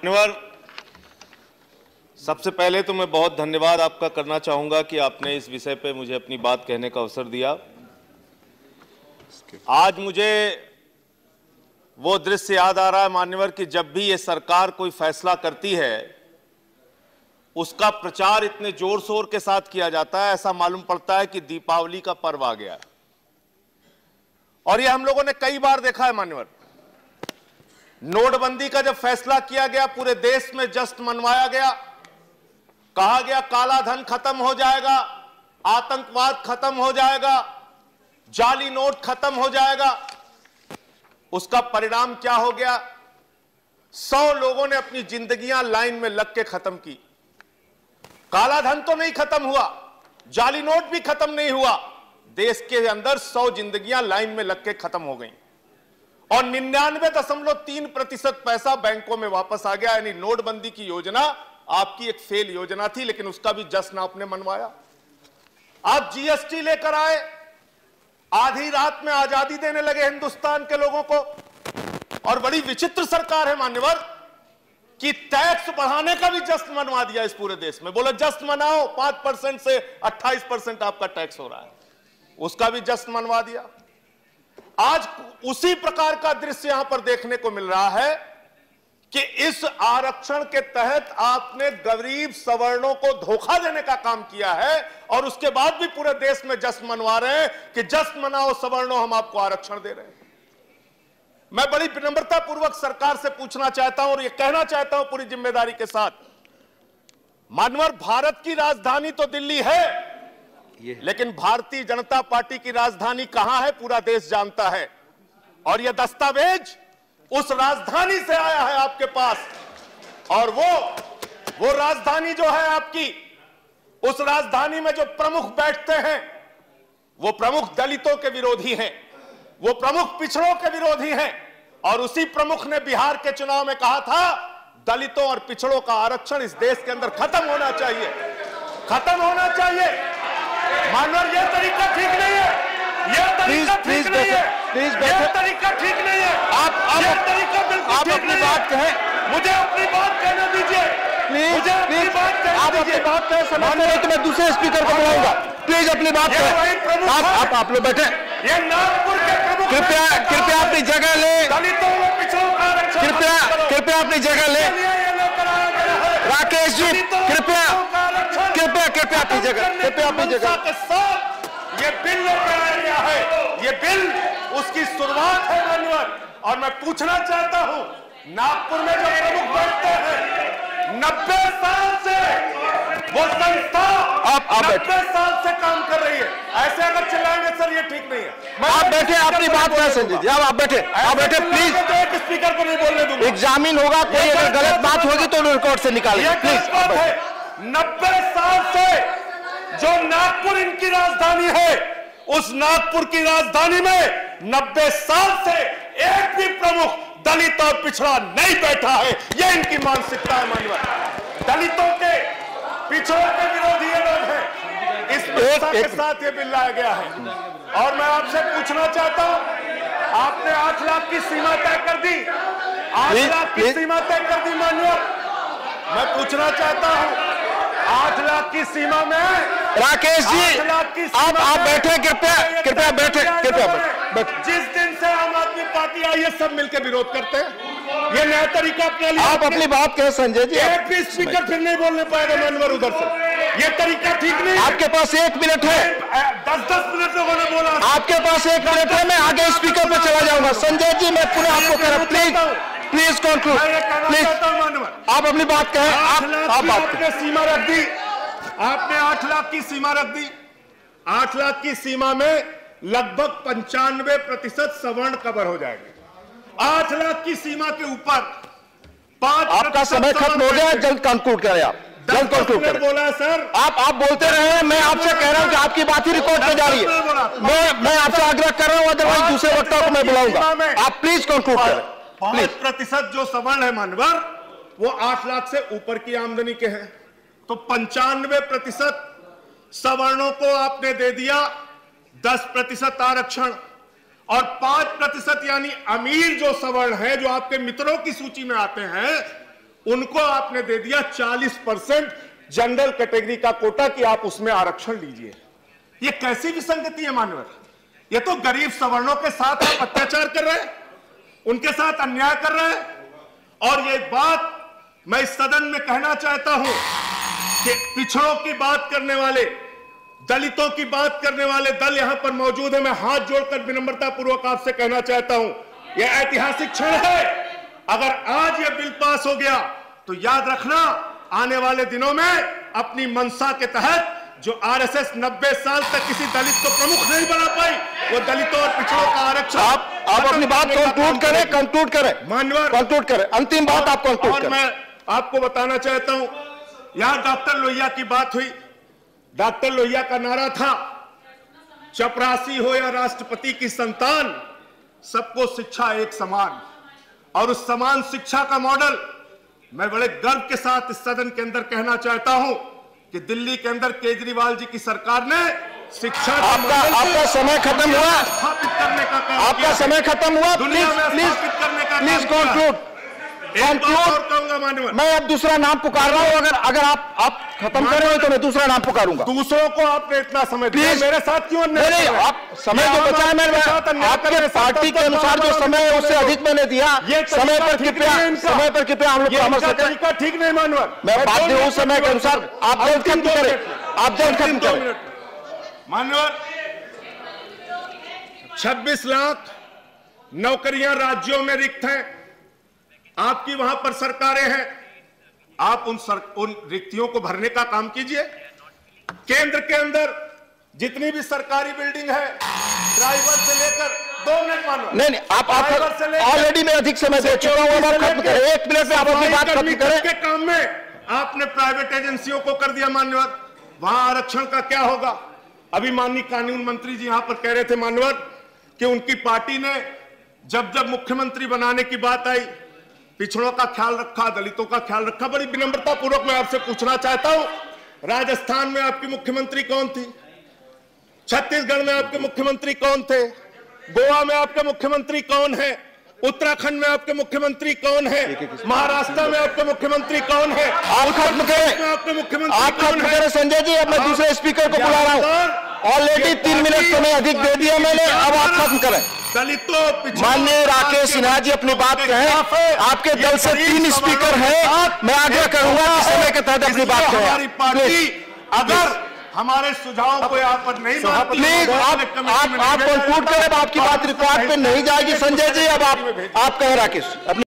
मान्यवर, सबसे पहले तो मैं बहुत धन्यवाद आपका करना चाहूंगा कि आपने इस विषय पे मुझे अपनी बात कहने का अवसर दिया। आज मुझे वो दृश्य याद आ रहा है मान्यवर कि जब भी ये सरकार कोई फैसला करती है उसका प्रचार इतने जोर शोर के साथ किया जाता है, ऐसा मालूम पड़ता है कि दीपावली का पर्व आ गया है। और ये हम लोगों ने कई बार देखा है मान्यवर। नोटबंदी का जब फैसला किया गया पूरे देश में जश्न मनवाया गया, कहा गया काला धन खत्म हो जाएगा, आतंकवाद खत्म हो जाएगा, जाली नोट खत्म हो जाएगा। उसका परिणाम क्या हो गया? 100 लोगों ने अपनी जिंदगियां लाइन में लग के खत्म की। काला धन तो नहीं खत्म हुआ, जाली नोट भी खत्म नहीं हुआ, देश के अंदर 100 जिंदगियां लाइन में लग के खत्म हो गई और 99.3% पैसा बैंकों में वापस आ गया। यानी नोटबंदी की योजना आपकी एक फेल योजना थी, लेकिन उसका भी जश्न आपने मनवाया। आप जीएसटी लेकर आए, आधी रात में आजादी देने लगे हिंदुस्तान के लोगों को। और बड़ी विचित्र सरकार है मान्यवर कि टैक्स बढ़ाने का भी जश्न मनवा दिया इस पूरे देश में। बोला जश्न मनाओ, 5% से 28% आपका टैक्स हो रहा है, उसका भी जश्न मनवा दिया। आज उसी प्रकार का दृश्य यहां पर देखने को मिल रहा है कि इस आरक्षण के तहत आपने गरीब सवर्णों को धोखा देने का काम किया है और उसके बाद भी पूरे देश में जश्न मनवा रहे हैं कि जश्न मनाओ सवर्णों, हम आपको आरक्षण दे रहे हैं। मैं बड़ी विनम्रता पूर्वक सरकार से पूछना चाहता हूं और यह कहना चाहता हूं पूरी जिम्मेदारी के साथ, मानवर, भारत की राजधानी तो दिल्ली है, लेकिन भारतीय जनता पार्टी की राजधानी कहां है पूरा देश जानता है। और यह दस्तावेज उस राजधानी से आया है आपके पास। और वो राजधानी जो है आपकी, उस राजधानी में जो प्रमुख बैठते हैं वो प्रमुख दलितों के विरोधी हैं, वो प्रमुख पिछड़ों के विरोधी हैं। और उसी प्रमुख ने बिहार के चुनाव में कहा था दलितों और पिछड़ों का आरक्षण इस देश के अंदर खत्म होना चाहिए, खत्म होना चाहिए। मानवर, यह तरीका ठीक नहीं है, यह तरीका ठीक नहीं है, यह तरीका ठीक नहीं है। यह तरीका बिल्कुल ठीक नहीं है। मुझे अपनी बात कहने दीजिए, मुझे अपनी बात कहने दीजिए। बात कहें समझते नहीं तो मैं दूसरे स्पीकर को बुलाऊंगा। प्लीज अपनी बात करें। आप लोग बैठे। ये नागपुर के प्रमुख, कृपया अपनी जगह ले। दलितों और पिछड़ों का आरक्षण, कृपया अपनी जगह ले। राकेश जी कृपया अपनी जगह के साथ ये बिल लेकर आया गया है। ये बिल उसकी शुरुआत है मान्यवर। और मैं पूछना चाहता हूं, नागपुर में जो प्रमुख बैठते हैं 90 साल से वो संस्था 90 साल से काम कर रही है। ऐसे अगर चिल्लाएंगे सर ये ठीक नहीं है। आप बैठे, अपनी बात करें संजय जी। आप बैठे प्लीज। तो एक स्पीकर को नहीं बोलने दूंगा। एग्जामिन होगा, कोई अगर गलत बात होगी तो रिकॉर्ड से निकालिए प्लीज। 90 साल से जो नागपुर इनकी राजधानी है, उस नागपुर की राजधानी में 90 साल से एक भी प्रमुख दलित और पिछड़ा नहीं बैठा है। यह इनकी मानसिकता है मानवर। दलितों के, पिछड़ों के विरोधी ये लोग हैं। इस व्यवस्था के साथ ये बिल लाया गया है। और मैं आपसे पूछना चाहता हूं, आपने 8 लाख की सीमा तय कर दी, 8 लाख की सीमा तय कर दी मानवर। मैं पूछना चाहता हूं 8 लाख की सीमा में, राकेश जी आप बैठे, कृपया बैठे। जिस दिन से आम आदमी पार्टी आई है सब मिलकर विरोध करते हैं। ये नया तरीका अपना लिया। आप अपनी बात कहें संजय जी। एक भी स्पीकर फिर नहीं बोलने पाएगा मानवर उधर से। ये तरीका ठीक नहीं। आपके पास 1 मिनट है। 10 मिनट लोगों ने बोला। आपके पास 1 मिनट है, मैं आगे स्पीकर पे चला जाऊंगा। संजय जी मैं पूरे आपको कह रहा हूं, प्लीज कंक्लूड प्लीज। आप अपनी बात कहें। आप आपने सीमा रख दी, आपने 8 लाख की सीमा रख दी। 8 लाख की सीमा में लगभग 95% सवर्ण कवर हो जाएगा। 8 लाख की सीमा के ऊपर 5। आपका समय खत्म हो गया, जल्द कंक्लूड करें। आप जल्द कंक्लूड करें। बोला सर, आप बोलते रहे। मैं आपसे कह रहा हूं कि आपकी बात ही रिकॉर्ड में जा रही है। मैं आपसे आग्रह कर रहा हूं, अदरवाइज दूसरे वक्ता को मैं बुलाऊंगा। आप प्लीज कंक्लूड करें। 5% जो सवर्ण है मानवर, वो 8 लाख से ऊपर की आमदनी के हैं। तो 95% सवर्णों को आपने दे दिया 10% आरक्षण। और 5% यानी अमीर जो सवर्ण है, जो आपके मित्रों की सूची में आते हैं, उनको आपने दे दिया 40% जनरल कैटेगरी का कोटा कि आप उसमें आरक्षण लीजिए। ये कैसी विसंगति है मान्यवर? ये तो गरीब सवर्णों के साथ आप अत्याचार कर रहे हैं, उनके साथ अन्याय कर रहे हैं। और ये बात मैं इस सदन में कहना चाहता हूं कि पिछड़ों की बात करने वाले, दलितों की बात करने वाले दल यहां पर मौजूद है। मैं हाथ जोड़कर विनम्रता पूर्वक आपसे कहना चाहता हूं, यह ऐतिहासिक क्षण है। अगर आज यह बिल पास हो गया तो याद रखना, आने वाले दिनों में अपनी मंशा के तहत जो आरएसएस 90 साल तक किसी दलित को प्रमुख नहीं बना पाई, वो दलितों और पिछड़ों का आरक्षण। आप अपनी बात कंक्लूड करें मानवर, कंक्लूड करें, अंतिम बात आप कंक्लूड करें। और मैं आपको बताना चाहता हूं, यहां डॉक्टर लोहिया की बात हुई। डॉक्टर लोहिया का नारा था, चपरासी हो या राष्ट्रपति की संतान, सबको शिक्षा एक समान। और उस समान शिक्षा का मॉडल मैं बड़े गर्व के साथ इस सदन के अंदर कहना चाहता हूं कि दिल्ली के अंदर केजरीवाल जी की सरकार ने शिक्षा आपका समय खत्म हुआ, स्थापित करने का काम आपका समय खत्म हुआ। दुनिया में स्थापित करने का प्लीज कंक्लूड। मैं अब दूसरा नाम पुकार रहा हूं। अगर आप खत्म कर रहे हो तो मैं दूसरा नाम पुकारूंगा। दूसरों को आपने इतना समय दिया, मेरे साथ क्यों नहीं? आप समय जो बचा है, मैंने आपके पार्टी के अनुसार जो समय है उससे अधिक मैंने दिया। समय पर कृपया हम लोग परामर्श करें। ठीक नहीं मानवर, मैं बात दे उस समय के अनुसार। आप जल्द खत्म करें, आप जल्द खत्म करें। मानवर, 26 लाख नौकरियां राज्यों में रिक्त हैं, आपकी वहां पर सरकारें हैं। आप उन रिक्तियों को भरने का काम कीजिए। केंद्र के अंदर जितनी भी सरकारी बिल्डिंग है, ड्राइवर से लेकर 2 मिनट मानो। नहीं, आप ऑलरेडी मैं अधिक समय दे चुका हूं। आप खत्म करें, 1 मिनट में आप अपनी बात खत्म करें। के काम में आपने प्राइवेट एजेंसियों को कर दिया मान्यवर। वहां आरक्षण का क्या होगा? अभी माननीय कानून मंत्री जी यहां पर कह रहे थे मान्यवर कि उनकी पार्टी ने जब मुख्यमंत्री बनाने की बात आई, पिछड़ों का ख्याल रखा, दलितों का ख्याल रखा। बड़ी विनम्रता पूर्वक मैं आपसे पूछना चाहता हूं, राजस्थान में आपकी मुख्यमंत्री कौन थी? छत्तीसगढ़ में आपके मुख्यमंत्री कौन थे? गोवा में आपके मुख्यमंत्री कौन है? उत्तराखंड में आपके मुख्यमंत्री कौन है? महाराष्ट्र में आपके मुख्यमंत्री कौन है? आप खत्म करें, आपके मुख्यमंत्री आप खत्म करें संजय जी। अब मैं दूसरे स्पीकर को बुला रहा हूं। ऑलरेडी 3 मिनट समय अधिक दे दिया मैंने, अब आप खत्म करें। दलितों, माननीय राकेश सिन्हा जी अपनी बात कहें। आपके दल से 3 स्पीकर हैं, मैं आग्रह करूंगा कि समय के तहत अपनी बात करें। हमारी पार्टी अगर हमारे सुझाव को यहाँ पर नहीं मानती, प्लीज आप कंक्लूड करें। आपकी बात रिकॉर्ड पे नहीं जाएगी संजय जी। अब आप कहें राकेश।